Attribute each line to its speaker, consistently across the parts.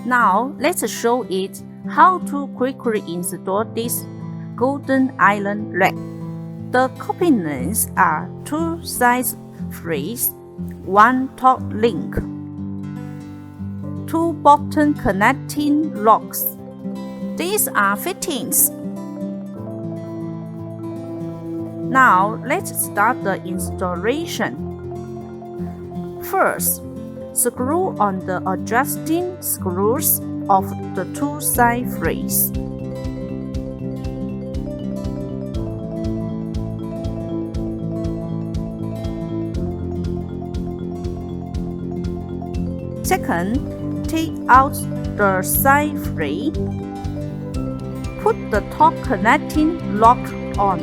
Speaker 1: Now let's show it how to quickly install this golden iron rack. The components are 2 side frames, 1 top link, 2 bottom connecting locks. These are fittings. Now let's start the installation. First, screw on the adjusting screws of the 2 side frames. Second, take out the side frame. Put the top connecting lock on.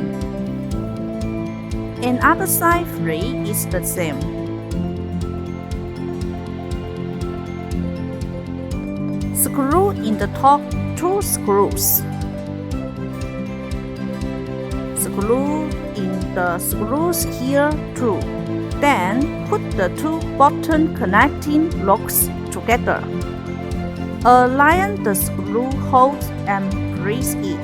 Speaker 1: Another side frame is the same. Screw in the top 2 screws. Screw in the screws here too. Then put the 2 bottom connecting locks together. Align the screw holes and grease it.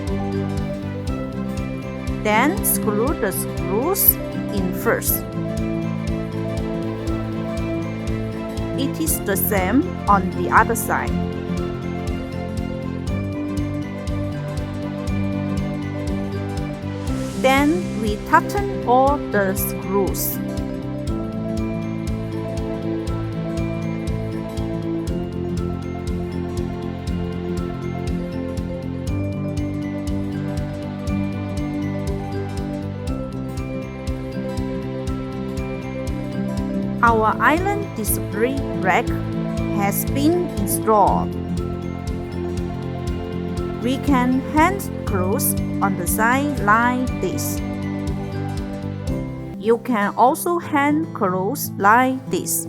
Speaker 1: Then screw the screws in first. It is the same on the other side. Then we tighten all the screws. Our iron display rack has been installed. We can hang clothes on the side like this. You can also hang clothes like this.